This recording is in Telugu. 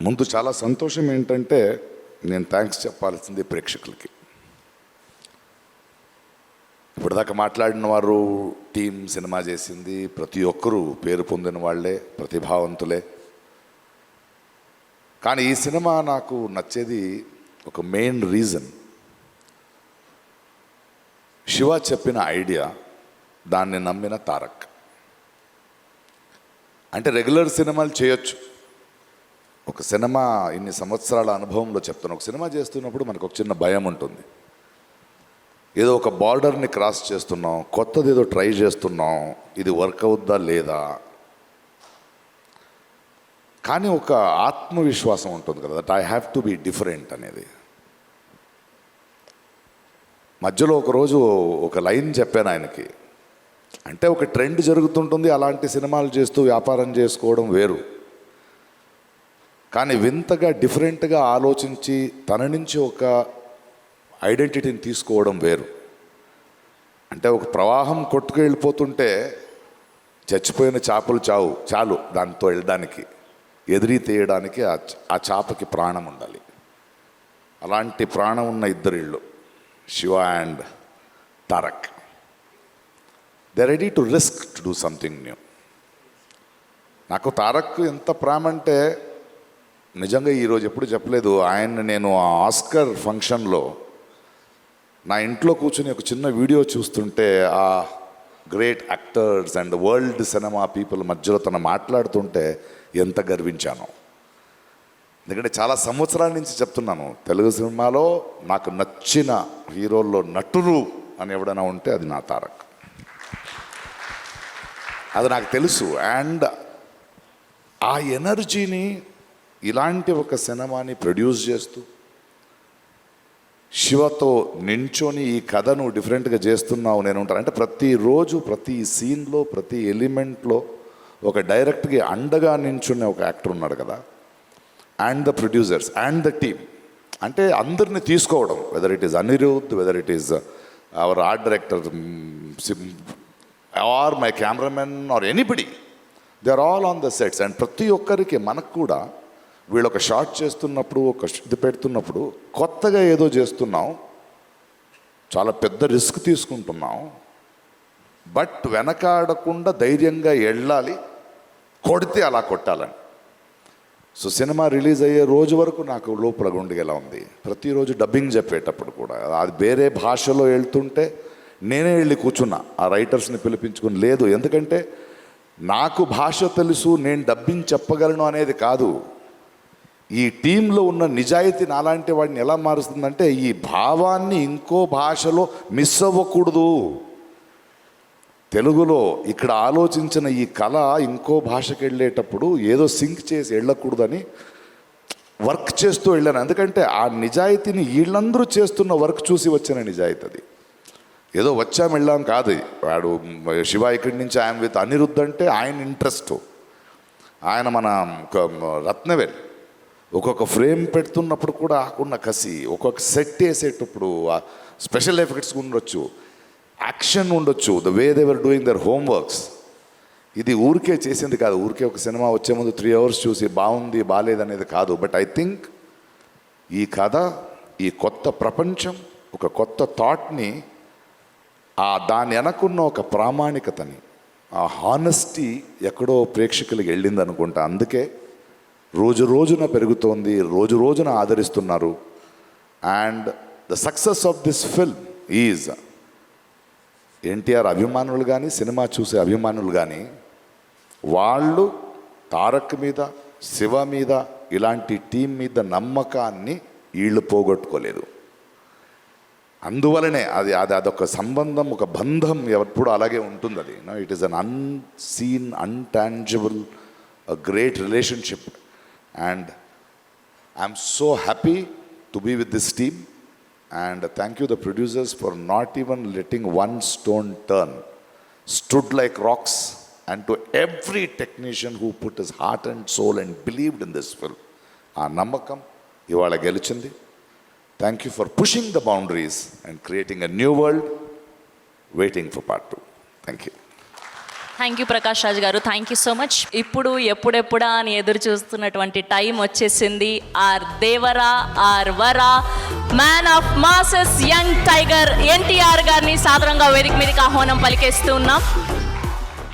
ముందు చాలా సంతోషం ఏంటంటే నేను థ్యాంక్స్ చెప్పాల్సింది ప్రేక్షకులకి. ఇప్పటిదాకా మాట్లాడిన వారు టీం సినిమా చేసింది, ప్రతి ఒక్కరూ పేరు పొందిన వాళ్ళే, ప్రతిభావంతులే. కానీ ఈ సినిమా నాకు నచ్చేది ఒక మెయిన్ రీజన్, శివ చెప్పిన ఐడియా, దాన్ని నమ్మిన తారక్. అంటే రెగ్యులర్ సినిమాలు చేయొచ్చు, ఒక సినిమా ఇన్ని సంవత్సరాల అనుభవంలో చెప్తాను, ఒక సినిమా చేస్తున్నప్పుడు మనకు ఒక చిన్న భయం ఉంటుంది. ఏదో ఒక బార్డర్ని క్రాస్ చేస్తున్నాం, కొత్తది ఏదో ట్రై చేస్తున్నాం, ఇది వర్క్ అవుద్దా లేదా. కానీ ఒక ఆత్మవిశ్వాసం ఉంటుంది కదా, that I have to be different అనేది. మధ్యలో ఒకరోజు ఒక లైన్ చెప్పాను ఆయనకి, అంటే ఒక ట్రెండ్ జరుగుతుంటుంది, అలాంటి సినిమాలు చేస్తూ వ్యాపారం చేసుకోవడం వేరు, కానీ వింతగా డిఫరెంట్గా ఆలోచించి తన నుంచి ఒక ఐడెంటిటీని తీసుకోవడం వేరు. అంటే ఒక ప్రవాహం కొట్టుకు వెళ్ళిపోతుంటే చచ్చిపోయిన చేపలు చాలు దాంతో వెళ్ళడానికి, ఎదిరి తీయడానికి ఆ చేపకి ప్రాణం ఉండాలి. అలాంటి ప్రాణం ఉన్న ఇద్దరు ఇళ్ళు, Shiva and Tarak. They ready to risk to do something new. నాకు తారక్ ఎంత ప్రేమ అంటే నిజంగా ఈరోజు ఎప్పుడు చెప్పలేదు. ఆయన నేను ఆ ఆస్కర్ ఫంక్షన్లో నా ఇంట్లో కూర్చొని ఒక చిన్న వీడియో చూస్తుంటే ఆ great actors and world cinema people మధ్యలో తను మాట్లాడుతుంటే ఎంత గర్వించాను. ఎందుకంటే చాలా సంవత్సరాల నుంచి చెప్తున్నాను, తెలుగు సినిమాలో నాకు నచ్చిన హీరోల్లో నటులు అని ఎవడైనా ఉంటే అది నా తారక్, అది నాకు తెలుసు. అండ్ ఆ ఎనర్జీని ఇలాంటి ఒక సినిమాని ప్రొడ్యూస్ చేస్తూ శివతో నించొని ఈ కథను డిఫరెంట్గా చేస్తున్నావు నేను ఉంటాను అంటే ప్రతిరోజు ప్రతి సీన్లో ప్రతి ఎలిమెంట్లో ఒక డైరెక్ట్గా అండగా నించున్న ఒక యాక్టర్ ఉన్నాడు కదా. And the producers and the team, అంటే అందరిని తీసుకోవడం, whether it is Anirudh, whether it is our art director or my cameraman or anybody, they are all on the sets. And ప్రతి ఒక్కరికి మనకు కూడా వీళ్ళు ఒక షాట్ చేస్తున్నప్పుడు, ఒక ఇది పెడుతున్నప్పుడు కొత్తగా ఏదో చేస్తున్నాం, చాలా పెద్ద రిస్క్ తీసుకుంటున్నాం, బట్ వెనకాడకుండా ధైర్యంగా వెళ్ళాలి, కొడితే అలా కొట్టాలని. సో సినిమా రిలీజ్ అయ్యే రోజు వరకు నాకు లోపల గుండెగా ఉంది. ప్రతిరోజు డబ్బింగ్ చెప్పేటప్పుడు కూడా అది వేరే భాషలో వెళ్తుంటే నేనే వెళ్ళి కూర్చున్నా, ఆ రైటర్స్ని పిలిపించుకుని. లేదు, ఎందుకంటే నాకు భాష తెలుసు, నేను డబ్బింగ్ చెప్పగలను అనేది కాదు, ఈ టీంలో ఉన్న నిజాయితీ నాలాంటి వాడిని ఎలా మారుస్తుందంటే ఈ భావాన్ని ఇంకో భాషలో మిస్ అవ్వకూడదు. తెలుగులో ఇక్కడ ఆలోచించిన ఈ కళ ఇంకో భాషకి వెళ్ళేటప్పుడు ఏదో సింక్ చేసి వెళ్ళకూడదని వర్క్ చేస్తూ వెళ్ళాను. ఎందుకంటే ఆ నిజాయితీని వీళ్ళందరూ చేస్తున్న వర్క్ చూసి వచ్చిన నిజాయితీ అది. ఏదో వచ్చాం వెళ్ళాం కాదు. వాడు శివ ఇక్కడి నుంచి ఆయన విత్ అనిరుద్ధ్ అంటే ఆయన ఇంట్రెస్ట్, ఆయన మన రత్నవేల్ ఒక్కొక్క ఫ్రేమ్ పెడుతున్నప్పుడు కూడా ఆకున్న కసి, ఒక్కొక్క సెట్ వేసేటప్పుడు స్పెషల్ ఎఫెక్ట్స్ ఉండొచ్చు, యాక్షన్ ఉండొచ్చు, the way they were doing their homeworks. ఇది ఊరికే చేసింది కాదు, ఊరికే ఒక సినిమా వచ్చే ముందు 3 hours చూసి బాగుంది బాగాలేదనేది కాదు. బట్ ఐ థింక్ ఈ కథ, ఈ కొత్త ప్రపంచం, ఒక కొత్త థాట్ని, దాని వెనకున్న ఒక ప్రామాణికతని, ఆ హానెస్టీ ఎక్కడో ప్రేక్షకులకి వెళ్ళింది అనుకుంటా. అందుకే రోజు రోజున పెరుగుతోంది, రోజు రోజున ఆదరిస్తున్నారు. And the success of this film is NTR అభిమానులు కానీ, సినిమా చూసే అభిమానులు కానీ, వాళ్ళు తారక్ మీద, శివ మీద, ఇలాంటి టీం మీద నమ్మకాన్ని వీళ్ళు పోగొట్టుకోలేదు. అందువలనే అదొక సంబంధం, ఒక బంధం ఎప్పుడు అలాగే ఉంటుంది. అది it is an unseen, intangible, a great relationship, and I'm so happy to be with this team, and thank you the producers for not even letting one stone turn, stood like rocks, and to every technician who put his heart and soul and believed in this film. Aa namakam ivala gelichindi. Thank you for pushing the boundaries and creating a new world, waiting for part 2. Thank you. Thank you Prakash Raj గారు, థ్యాంక్ యూ సో మచ్. ఇప్పుడు ఎప్పుడెప్పుడా అని ఎదురు చూస్తున్నటువంటి టైం వచ్చేసింది. Or Devara or Vara man of masses young tiger NTR గారిని సాదరంగా వేదిక మీదకి ఆహ్వానం పలికేస్తూ ఉన్నాం.